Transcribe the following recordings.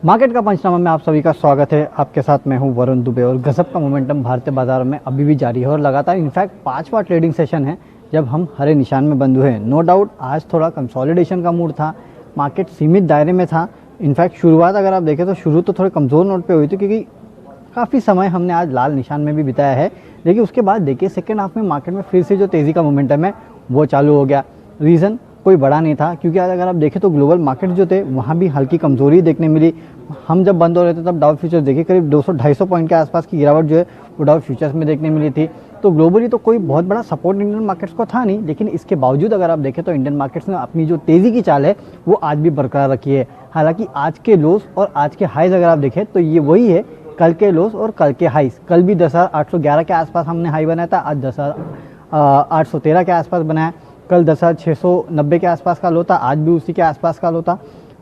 Market का पंचनामा में आप सभी का स्वागत है। आपके साथ मैं हूं वरुण दुबे और गजब का मोमेंटम भारतीय बाजारों में अभी भी जारी है और लगातार इनफैक्ट पांचवा ट्रेडिंग सेशन है जब हम हरे निशान में बंद हुए। नो डाउट आज थोड़ा कंसोलिडेशन का मूड था, मार्केट सीमित दायरे में था। इनफैक्ट शुरुआत अगर आप देखें तो शुरू तो थोड़े कमज़ोर नोट पे हुई थी क्योंकि काफ़ी समय हमने आज लाल निशान में भी बिताया है, लेकिन उसके बाद देखिए सेकेंड हाफ में मार्केट में फिर से जो तेज़ी का मोमेंटम है वो चालू हो गया। रीज़न कोई बड़ा नहीं था क्योंकि आज अगर आप देखें तो ग्लोबल मार्केट जो थे वहाँ भी हल्की कमजोरी देखने मिली। हम जब बंद हो रहे थे तब डाउ फ्यूचर्स देखिए करीब 200-250 पॉइंट के आसपास की गिरावट जो है वो डाउ फ्यूचर्स में देखने मिली थी। तो ग्लोबली तो कोई बहुत बड़ा सपोर्ट इंडियन मार्केट्स को था नहीं, लेकिन इसके बावजूद अगर आप देखें तो इंडियन मार्केट्स ने अपनी जो तेज़ी की चाल है वो आज भी बरकरार रखी है। हालांकि आज के लोस और आज के हाइज अगर आप देखें तो ये वही है कल के लोस और कल के हाइज। कल भी 10,811 के आसपास हमने हाई बनाया था, आज 10,813 के आसपास बनाया। कल 10,690 के आसपास का लो था, आज भी उसी के आसपास का लो था।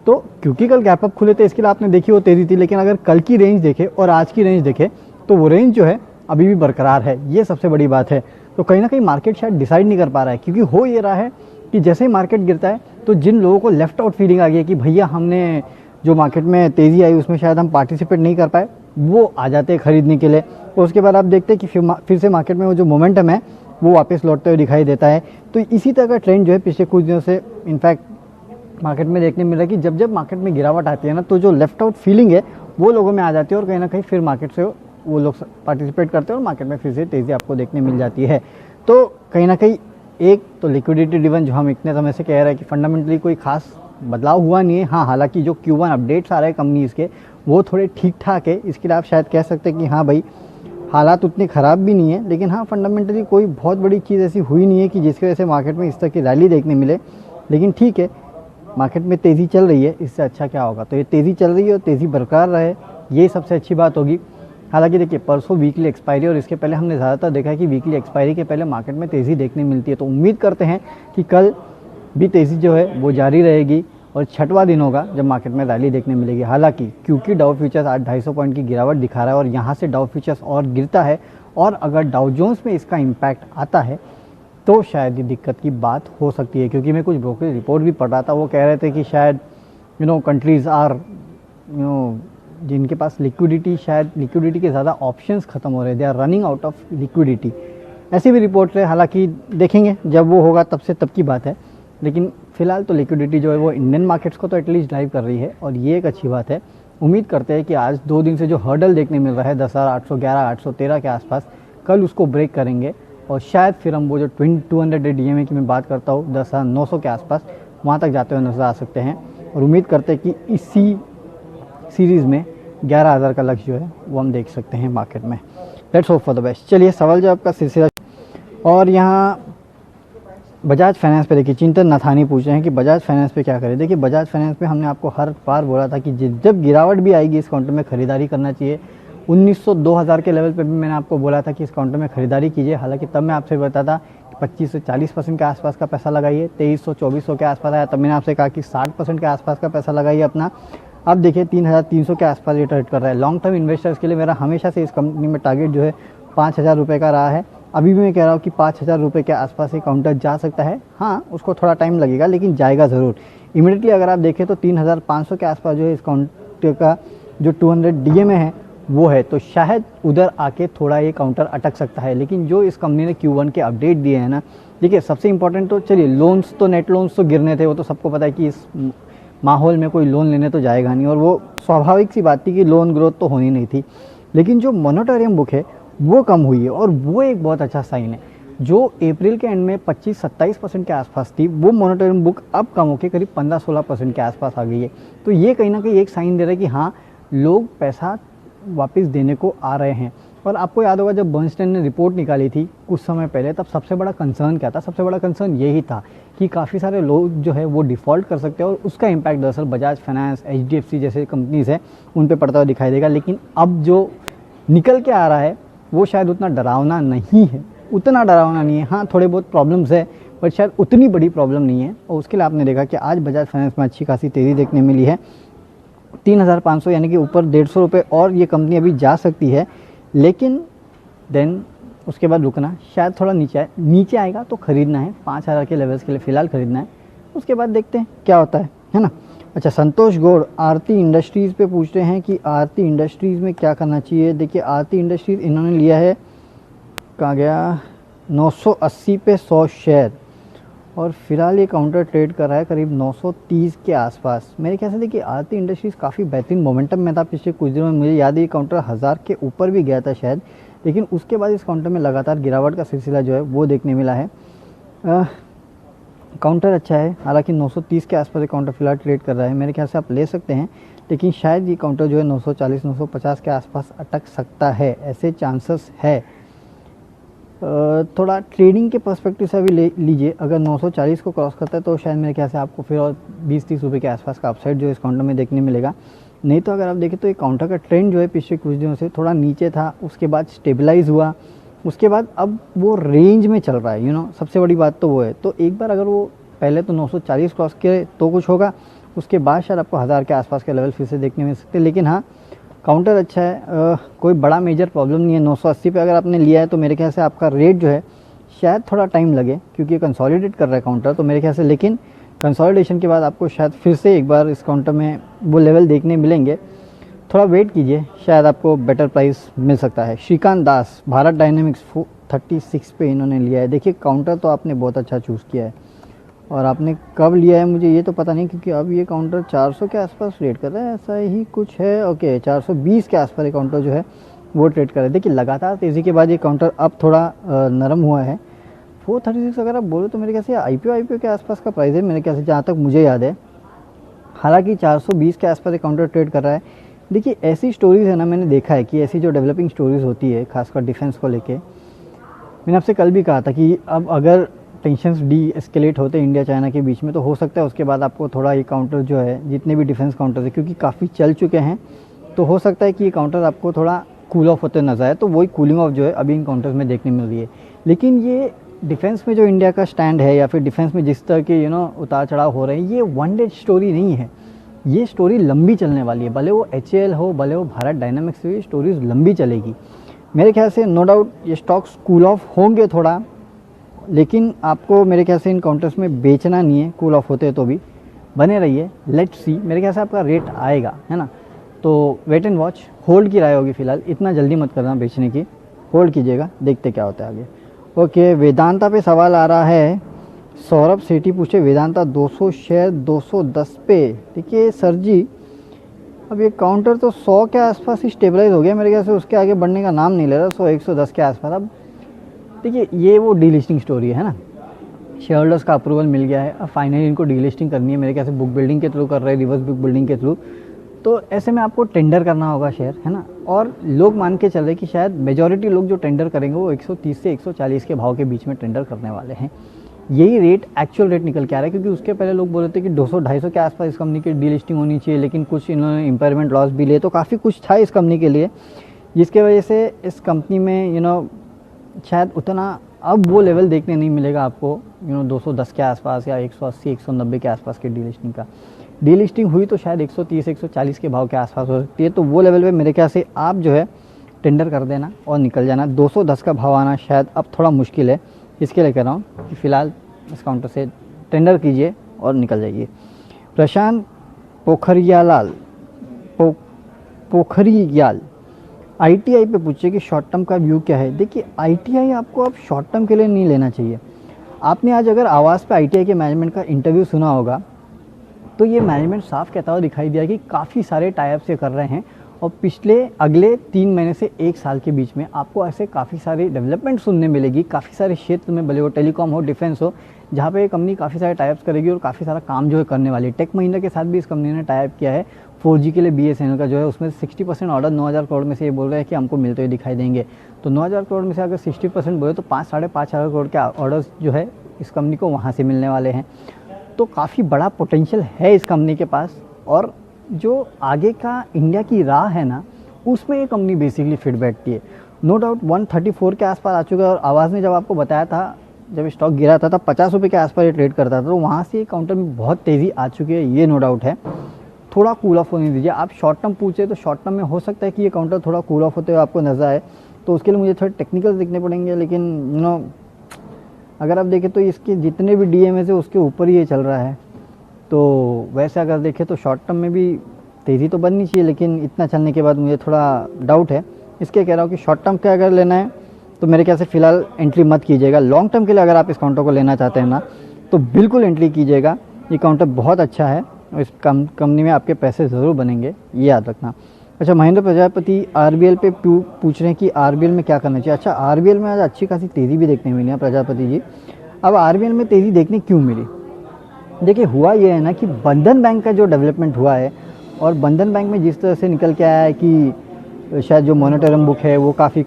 तो क्योंकि कल गैप अप खुले थे इसके लिए आपने देखी वो तेज़ी थी, लेकिन अगर कल की रेंज देखें और आज की रेंज देखें तो वो रेंज जो है अभी भी बरकरार है। ये सबसे बड़ी बात है। तो कहीं ना कहीं मार्केट शायद डिसाइड नहीं कर पा रहा है क्योंकि हो ये रहा है कि जैसे ही मार्केट गिरता है तो जिन लोगों को लेफ्ट आउट फीलिंग आ गई है कि भैया हमने जो मार्केट में तेज़ी आई उसमें शायद हम पार्टिसिपेट नहीं कर पाए, वो आ जाते हैं खरीदने के लिए। तो उसके बाद आप देखते हैं कि फिर से मार्केट में वो जो मोमेंटम है वो वापस लौटते हुए दिखाई देता है। तो इसी तरह का ट्रेंड जो है पिछले कुछ दिनों से इनफैक्ट मार्केट में देखने मिल रहा है कि जब जब मार्केट में गिरावट आती है ना तो जो लेफ्ट आउट फीलिंग है वो लोगों में आ जाती है और कहीं ना कहीं फिर मार्केट से वो लोग पार्टिसिपेट करते हैं और मार्केट में फिर से तेज़ी आपको देखने मिल जाती है। तो कहीं ना कहीं एक तो लिक्विडिटी ड्रिवन जो हम इतने समय से कह रहे हैं कि फंडामेंटली कोई खास बदलाव हुआ नहीं है। हाँ, हालांकि जो Q1 अपडेट्स आ रहे हैं कंपनीज़ के वो थोड़े ठीक ठाक है, इसके लिए आप शायद कह सकते हैं कि हाँ भाई हालात उतनी ख़राब भी नहीं है, लेकिन हाँ फंडामेंटली कोई बहुत बड़ी चीज़ ऐसी हुई नहीं है कि जिसकी वजह से मार्केट में इस तरह की रैली देखने मिले। लेकिन ठीक है, मार्केट में तेज़ी चल रही है, इससे अच्छा क्या होगा। तो ये तेज़ी चल रही है और तेज़ी बरकरार रहे, ये सबसे अच्छी बात होगी। हालांकि देखिए परसों वीकली एक्सपायरी और इसके पहले हमने ज़्यादातर देखा है कि वीकली एक्सपायरी के पहले मार्केट में तेज़ी देखने मिलती है। तो उम्मीद करते हैं कि कल भी तेज़ी जो है वो जारी रहेगी और छठवां दिन होगा जब मार्केट में रैली देखने मिलेगी। हालांकि क्योंकि डाउ फ्यूचर्स आज 250 पॉइंट की गिरावट दिखा रहा है और यहाँ से डाउ फ्यूचर्स और गिरता है और अगर डाउ जोन्स में इसका इम्पैक्ट आता है तो शायद ये दिक्कत की बात हो सकती है। क्योंकि मैं कुछ ब्रोकरेज रिपोर्ट भी पढ़ रहा था, वो कह रहे थे कि शायद कंट्रीज़ आर जिनके पास लिक्विडिटी, शायद लिक्विडिटी के ज़्यादा ऑप्शंस ख़त्म हो रहे हैं, they are running out of liquidity. ऐसी भी रिपोर्ट है, हालांकि देखेंगे जब वो होगा तब की बात है। लेकिन फिलहाल तो लिक्विडिटी जो है वो इंडियन मार्केट्स को तो एटलीस्ट ड्राइव कर रही है और ये एक अच्छी बात है। उम्मीद करते हैं कि आज 2 दिन से जो हर्डल देखने मिल रहा है 10,811 813 के आसपास, कल उसको ब्रेक करेंगे और शायद फिर हम वो जो 200 डीएमए की मैं बात करता हूँ 10,900 के आसपास वहाँ तक जाते हुए नजर आ सकते हैं। और उम्मीद करते हैं कि इसी सीरीज़ में 11,000 का लक्ष्य जो है वो हम देख सकते हैं मार्केट में। Let's hope for the best. चलिए सवाल जवाब का सिलसिला। और यहाँ बजाज फाइनेंस पे देखिए चिंतन नथानी पूछ रहे हैं कि बजाज फाइनेंस पे क्या करें। देखिए बजाज फाइनेंस पे हमने आपको हर बार बोला था कि जब गिरावट भी आएगी इस काउंटर में खरीदारी करना चाहिए। 1900-2000 के लेवल पे भी मैंने आपको बोला था कि इस काउंटर में खरीदारी कीजिए। हालांकि तब मैं आपसे बताता था कि 25 से 40% के आसपास का पैसा लगाइए। 2300-2400 के आसपास आया तब मैंने आपसे कहा कि 60% के आसपास का पैसा लगाइए अपना। अब देखिए 3,300 के आसपास ये ट्रेड कर रहा है। लॉन्ग टर्म इन्वेस्टर्स के लिए मेरा हमेशा से इस कंपनी में टारगेट जो है 5,000 रुपये का रहा है। अभी भी मैं कह रहा हूँ कि 5,000 रुपये के आसपास ये काउंटर जा सकता है। हाँ, उसको थोड़ा टाइम लगेगा लेकिन जाएगा ज़रूर। इमीडिएटली अगर आप देखें तो 3,500 के आसपास जो है इस काउंटर का जो 200 डीएमए है वो है, तो शायद उधर आके थोड़ा ये काउंटर अटक सकता है। लेकिन जो इस कंपनी ने Q1 के अपडेट दिए हैं ना, देखिए सबसे इंपॉर्टेंट तो चलिए लोन्स तो नेट लोन्स तो गिरने थे, वो तो सबको पता है कि इस माहौल में कोई लोन लेने तो जाएगा नहीं और वो स्वाभाविक सी बात थी कि लोन ग्रोथ तो होनी नहीं थी। लेकिन जो मोनेटोरियम बुक है वो कम हुई है और वो एक बहुत अच्छा साइन है। जो अप्रैल के एंड में 25-27% के आसपास थी वो मोनेटोरियम बुक अब कम होकर करीब 15-16% के आसपास आ गई है। तो ये कहीं ना कहीं एक साइन दे रहा है कि हाँ लोग पैसा वापस देने को आ रहे हैं। और आपको याद होगा जब बर्नस्टाइन ने रिपोर्ट निकाली थी कुछ समय पहले, तब सबसे बड़ा कंसर्न क्या था? सबसे बड़ा कंसर्न यही था कि काफ़ी सारे लोग जो है वो डिफ़ॉल्ट कर सकते हैं और उसका इम्पैक्ट दरअसल बजाज फाइनेंस, HDFC जैसे कंपनीज़ हैं उन पे पड़ता हुआ दिखाई देगा। लेकिन अब जो निकल के आ रहा है वो शायद उतना डरावना नहीं है, हाँ थोड़े बहुत प्रॉब्लम्स है पर शायद उतनी बड़ी प्रॉब्लम नहीं है। और उसके लिए आपने देखा कि आज बजाज फाइनेंस में अच्छी खासी तेज़ी देखने मिली है। 3,500 यानी कि ऊपर 150 रुपये और ये कंपनी अभी जा सकती है। लेकिन देन उसके बाद रुकना, शायद थोड़ा नीचे आएगा तो ख़रीदना है। 5,000 के लेवल्स के लिए फ़िलहाल ख़रीदना है, उसके बाद देखते हैं क्या होता है ना। अच्छा, संतोष गौड़ आरती इंडस्ट्रीज़ पे पूछ रहे हैं कि आरती इंडस्ट्रीज़ में क्या करना चाहिए। देखिए आरती इंडस्ट्रीज़ इन्होंने लिया है, कहाँ गया, 980 पे 100 शेयर, और फिलहाल ये काउंटर ट्रेड कर रहा है करीब 930 के आसपास। मेरे ख्याल से देखिए आरती इंडस्ट्रीज़ काफ़ी बेहतरीन मोमेंटम में था पिछले कुछ दिनों में। मुझे याद है ये काउंटर 1000 के ऊपर भी गया था शायद, लेकिन उसके बाद इस काउंटर में लगातार गिरावट का सिलसिला जो है वो देखने मिला है। काउंटर अच्छा है, हालांकि 930 के आसपास ये काउंटर फिलहाल ट्रेड कर रहा है। मेरे ख्याल से आप ले सकते हैं, लेकिन शायद ये काउंटर जो है 940 950 के आसपास अटक सकता है, ऐसे चांसेस है। थोड़ा ट्रेडिंग के पर्सपेक्टिव से अभी ले लीजिए, अगर 940 को क्रॉस करता है तो शायद मेरे ख्याल से आपको फिर और 20-30 रुपये के आसपास का अपसाइड जो इस काउंटर में देखने मिलेगा। नहीं तो अगर आप देखें तो ये काउंटर का ट्रेंड जो है पिछले कुछ दिनों से थोड़ा नीचे था, उसके बाद स्टेबलाइज हुआ, उसके बाद अब वो रेंज में चल रहा है। सबसे बड़ी बात तो वो है। तो एक बार अगर वो पहले तो 940 क्रॉस करे तो कुछ होगा, उसके बाद शायद आपको 1000 के आसपास के लेवल फिर से देखने मिल सकते हैं। लेकिन हाँ, काउंटर अच्छा है, कोई बड़ा मेजर प्रॉब्लम नहीं है। 980 पे अगर आपने लिया है तो मेरे ख्याल से आपका रेट जो है शायद थोड़ा टाइम लगे, क्योंकि कंसोलिडेट कर रहा है काउंटर, तो मेरे ख्याल से। लेकिन कंसोलिडेशन के बाद आपको शायद फिर से एक बार इस काउंटर में वो लेवल देखने मिलेंगे। थोड़ा वेट कीजिए, शायद आपको बेटर प्राइस मिल सकता है। श्रीकांत दास भारत डायनेमिक्स 36 पे इन्होंने लिया है। देखिए काउंटर तो आपने बहुत अच्छा चूज़ किया है, और आपने कब लिया है मुझे ये तो पता नहीं, क्योंकि अब ये काउंटर 400 के आसपास ट्रेड कर रहा है, ऐसा ही कुछ है। ओके, 420 के आसपास ये काउंटर जो है वो ट्रेड कर रहा है। देखिए लगातार तेज़ी के बाद ये काउंटर अब थोड़ा नरम हुआ है। 436 अगर आप बोलो तो मेरे ख्याल से आईपीओ के आसपास का प्राइस है मेरे ख्याल से, जहाँ तक मुझे याद है। हालांकि 420 के आसपास ये काउंटर ट्रेड कर रहा है। देखिए ऐसी स्टोरीज़ है ना, मैंने देखा है कि ऐसी जो डेवलपिंग स्टोरीज़ होती है खासकर डिफेंस को लेके, मैंने आपसे कल भी कहा था कि अब अगर टेंशन्स डी एस्केलेट होते हैं इंडिया चाइना के बीच में, तो हो सकता है उसके बाद आपको थोड़ा ये काउंटर जो है, जितने भी डिफेंस काउंटर है क्योंकि काफ़ी चल चुके हैं, तो हो सकता है कि ये काउंटर आपको थोड़ा कूल ऑफ होते नजर आए। तो वही कूलिंग ऑफ जो है अभी इन काउंटर्स में देखने मिल रही है। लेकिन ये डिफेंस में जो इंडिया का स्टैंड है, या फिर डिफेंस में जिस तरह के उतार चढ़ाव हो रहे हैं, ये वन डे स्टोरी नहीं है। ये स्टोरी लंबी चलने वाली है, भले वो HAL हो, भले वो भारत डायनामिक्स हो, ये स्टोरीज लंबी चलेगी। मेरे ख्याल से नो डाउट ये स्टॉक्स कूल ऑफ होंगे थोड़ा, लेकिन आपको मेरे ख्याल से इन काउंटर्स में बेचना नहीं है। कूल ऑफ होते तो भी बने रहिए, लेट्स सी। मेरे ख्याल से आपका रेट आएगा, है ना, तो वेट एंड वॉच, होल्ड की राय होगी फिलहाल, इतना जल्दी मत करना बेचने की, होल्ड कीजिएगा, देखते क्या होता है आगे। ओके, वेदांता पे सवाल आ रहा है, सौरभ सेठी पूछे वेदांता 200 शेयर 210 पे। देखिए सर जी, अब ये काउंटर तो 100 के आसपास ही स्टेबलाइज हो गया मेरे ख्याल से, उसके आगे बढ़ने का नाम नहीं ले रहा। 100-110 के आसपास। अब देखिए ये वो डीलिस्टिंग स्टोरी है ना, शेयर होल्डर्स का अप्रूवल मिल गया है, अब फाइनली इनको डीलिस्टिंग करनी है। मेरे ख्याल से बुक बिल्डिंग के थ्रू कर रहे हैं, रिवर्स बुक बिल्डिंग के थ्रू, तो ऐसे में आपको टेंडर करना होगा शेयर, है ना। और लोग मान के चल रहे कि शायद मेजॉरिटी लोग जो टेंडर करेंगे वो 130 से 140 के भाव के बीच में टेंडर करने वाले हैं। यही रेट एक्चुअल रेट निकल के आ रहा है, क्योंकि उसके पहले लोग बोल रहे थे कि 200-250 के आसपास इस कंपनी की डीलिस्टिंग होनी चाहिए, लेकिन कुछ इन्होंने इम्पेयरमेंट लॉस भी लिए, तो काफ़ी कुछ था इस कंपनी के लिए, जिसके वजह से इस कंपनी में शायद उतना अब वो लेवल देखने नहीं मिलेगा आपको 210 के आसपास या 180-190 के आसपास की डीलिस्टिंग का। डीलिस्टिंग हुई तो शायद 130-140 के भाव के आसपास हो सकती है, तो वो लेवल पे मेरे ख्याल से आप जो है टेंडर कर देना और निकल जाना। 210 का भाव आना शायद अब थोड़ा मुश्किल है, इसके लिए कह रहा हूँ कि फ़िलहाल इस काउंटर से टेंडर कीजिए और निकल जाइए। प्रशांत पोखरियाल ITI पे पूछिए कि शॉर्ट टर्म का व्यू क्या है। देखिए ITI आपको अब शॉर्ट टर्म के लिए नहीं लेना चाहिए। आपने आज अगर आवाज़ पे ITI के मैनेजमेंट का इंटरव्यू सुना होगा, तो ये मैनेजमेंट साफ कहता हुआ दिखाई दिया कि काफ़ी सारे टाइप से कर रहे हैं, और अगले 3 महीने से 1 साल के बीच में आपको ऐसे काफ़ी सारी डेवलपमेंट सुनने मिलेगी, काफ़ी सारे क्षेत्र में, भले वो टेलीकॉम हो, डिफेंस हो, जहाँ पे ये कंपनी काफ़ी सारे टाइप्स करेगी और काफ़ी सारा काम जो है करने वाली है। टेक महिंद्रा के साथ भी इस कंपनी ने टाइप किया है 4G के लिए। BSNL का जो है उसमें 60% ऑर्डर 9,000 करोड़ में से ये बोल रहे हैं कि हमको मिलते हुए दिखाई देंगे। तो 9,000 करोड़ में से अगर 60% बोले तो 5-5,500 करोड़ के ऑर्डर्स जो है इस कंपनी को वहाँ से मिलने वाले हैं। तो काफ़ी बड़ा पोटेंशियल है इस कंपनी के पास, और जो आगे का इंडिया की राह है ना, उसमें ये कंपनी बेसिकली फिट बैठती है। नो डाउट 134 के आसपास आ चुका है, और आवाज़ ने जब आपको बताया था, जब स्टॉक गिरा था तब 50 रुपये के आसपास ये ट्रेड करता था, तो वहाँ से काउंटर में बहुत तेज़ी आ चुकी है, ये नो डाउट है। थोड़ा कूल ऑफ होने दीजिए। आप शॉर्ट टर्म पूछे तो शॉर्ट टर्म में हो सकता है कि ये काउंटर थोड़ा कूल ऑफ होते हुए आपको नजर आए, तो उसके लिए मुझे थोड़े टेक्निकल देखने पड़ेंगे। लेकिन अगर आप देखें तो इसके जितने भी DMA है उसके ऊपर ही ये चल रहा है, तो वैसे अगर देखें तो शॉर्ट टर्म में भी तेज़ी तो बननी चाहिए, लेकिन इतना चलने के बाद मुझे थोड़ा डाउट है। इसके कह रहा हूँ कि शॉर्ट टर्म के अगर लेना है तो मेरे ख्याल से फ़िलहाल एंट्री मत कीजिएगा। लॉन्ग टर्म के लिए अगर आप इस काउंटर को लेना चाहते हैं ना, तो बिल्कुल एंट्री कीजिएगा। ये काउंटर बहुत अच्छा है और इस कंपनी में आपके पैसे ज़रूर बनेंगे, ये याद रखना। अच्छा, महेंद्र प्रजापति आरबीएल पे पूछ रहे हैं कि आरबीएल में क्या करना चाहिए। अच्छा, आरबीएल में आज अच्छी खासी तेज़ी भी देखने मिली है प्रजापति जी। अब आरबीएल में तेज़ी देखने क्यों मिली? देखिए, हुआ ये है ना कि बंधन बैंक का जो डेवलपमेंट हुआ है, और बंधन बैंक में जिस तरह से निकल के आया है कि शायद जो मॉनिटरम बुक है वो काफ़ी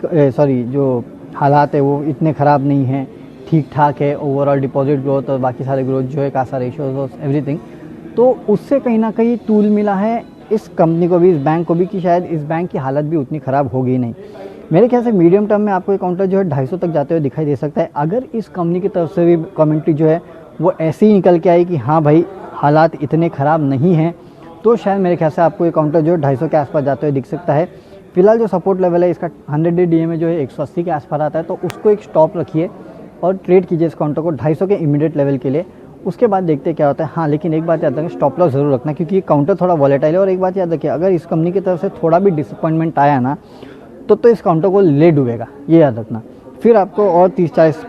जो हालात है वो इतने ख़राब नहीं हैं, ठीक ठाक है। ओवरऑल डिपॉजिट ग्रोथ और बाकी सारे ग्रोथ जो है, कासा रेशियोज और एवरीथिंग, तो उससे कहीं ना कहीं टूल मिला है इस कंपनी को भी, इस बैंक को भी, कि शायद इस बैंक की हालत भी उतनी ख़राब होगी नहीं। मेरे ख्याल से मीडियम टर्म में आपको ये काउंटर जो है 250 तक जाते हुए दिखाई दे सकता है। अगर इस कंपनी की तरफ से भी कमेंट्री जो है वो ऐसे ही निकल के आई कि हाँ भाई हालात इतने ख़राब नहीं हैं, तो शायद मेरे ख्याल से आपको ये काउंटर जो है 250 के आसपास जाते हुए दिख सकता है। फिलहाल जो सपोर्ट लेवल है इसका 100 डे डीएमए जो है 180 के आसपास आता है, तो उसको एक स्टॉप रखिए और ट्रेड कीजिए इस काउंटर को 250 के इमीडिएट लेवल के लिए। उसके बाद देखते क्या होता है। हाँ, लेकिन एक बात याद रखें, स्टॉप लॉस ज़रूर रखना, क्योंकि ये काउंटर थोड़ा वॉलेटाइल है। और एक बात याद रखिए, अगर इस कंपनी की तरफ से थोड़ा भी डिसअपॉइंटमेंट आया ना, तो इस काउंटर को ले डूबेगा, ये याद रखना। फिर आपको और 30-40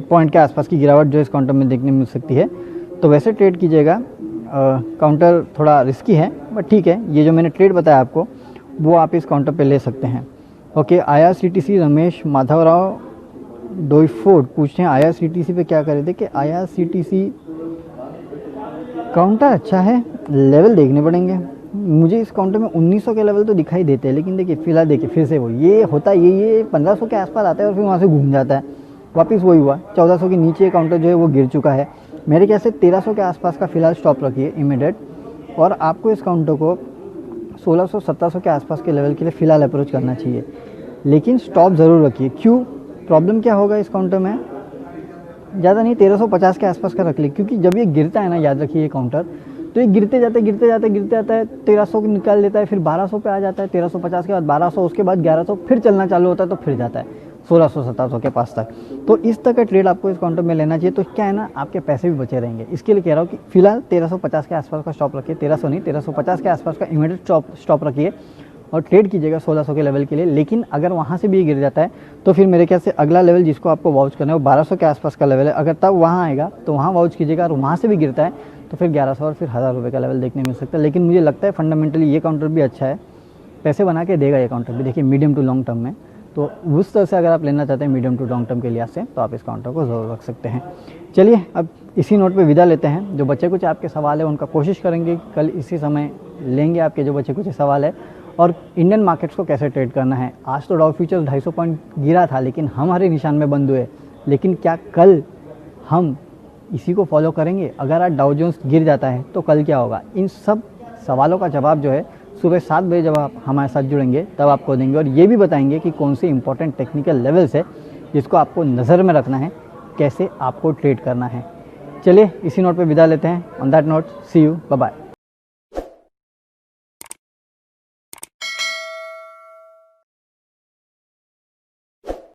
पॉइंट के आसपास की गिरावट जो इस काउंटर में देखने मिल सकती है, तो वैसे ट्रेड कीजिएगा। काउंटर थोड़ा रिस्की है, बट ठीक है, ये जो मैंने ट्रेड बताया आपको वो आप इस काउंटर पे ले सकते हैं। ओके, IRCTC रमेश माधवराव डोईफोर्ड पूछते हैं IRCTC पे क्या करें। देखिए, IRCTC काउंटर अच्छा है, लेवल देखने पड़ेंगे। मुझे इस काउंटर में 1900 के लेवल तो दिखाई देते हैं, लेकिन देखिए फिलहाल देखिए फिर से वो ये होता है, ये 1500 के आसपास आता है और फिर वहाँ से घूम जाता है, वापस वही हुआ 1400 के नीचे काउंटर जो है वो गिर चुका है। मेरे ख्याल से 1300 के आसपास का फिलहाल स्टॉप रखिए इमीडिएट, और आपको इस काउंटर को 1600-1700 के आसपास के लेवल के लिए फ़िलहाल अप्रोच करना चाहिए, लेकिन स्टॉप ज़रूर रखिए। क्यों? प्रॉब्लम क्या होगा इस काउंटर में, ज़्यादा नहीं, 1350 के आसपास का रख ली, क्योंकि जब ये गिरता है ना, याद रखिए ये काउंटर, तो ये गिरते जाते है 1300 को निकाल लेता है, फिर 1200 पे आ जाता है, 1350 के बाद 1200, उसके बाद 1100, फिर चलना चालू होता है, तो फिर जाता है 1600-1700 के पास तक। तो इस तरह का ट्रेड आपको इस काउंटर में लेना चाहिए। तो क्या है ना, आपके पैसे भी बचे रहेंगे। इसके लिए कह रहा हूँ कि फिलहाल 1350 के आसपास का स्टॉप रखिए, 1300 नहीं, 1350 के आसपास का इमीडिएट स्टॉप रखिए और ट्रेड कीजिएगा 1600 के लेवल के लिए। लेकिन अगर वहाँ से भी गिर जाता है तो फिर मेरे ख्याल से अगला लेवल जिसको आपको वॉच करना है वो 1200 के आसपास का लेवल है। अगर तब वहाँ आएगा तो वहाँ वॉच कीजिएगा, और वहाँ से भी गिरता है तो फिर 1100 और फिर 1000 रुपये का लेवल देखने मिल सकता है। लेकिन मुझे लगता है फंडामेंटली ये काउंटर भी अच्छा है, पैसे बना के देगा ये काउंटर भी। देखिए, मीडियम टू लॉन्ग टर्म में, तो उस तरह से अगर आप लेना चाहते हैं मीडियम टू लॉन्ग टर्म के लिहाज से, तो आप इस काउंटर को ज़रूर रख सकते हैं। चलिए, अब इसी नोट पे विदा लेते हैं। जो बच्चे कुछ आपके सवाल है उनका कोशिश करेंगे कल इसी समय लेंगे आपके जो बच्चे कुछ सवाल है, और इंडियन मार्केट्स को कैसे ट्रेड करना है। आज तो डाउ फ्यूचर्स 250 पॉइंट गिरा था, लेकिन हम हमारे निशान में बंद हुए। लेकिन क्या कल हम इसी को फॉलो करेंगे? अगर आज डाउ जोन्स गिर जाता है तो कल क्या होगा? इन सब सवालों का जवाब जो है सुबह 7 बजे जब आप हमारे साथ जुड़ेंगे तब आपको देंगे, और ये भी बताएंगे कि कौन से इंपॉर्टेंट टेक्निकल लेवल्स है जिसको आपको नज़र में रखना है, कैसे आपको ट्रेड करना है। चलिए, इसी नोट पे विदा लेते हैं। On that note, see you, bye bye.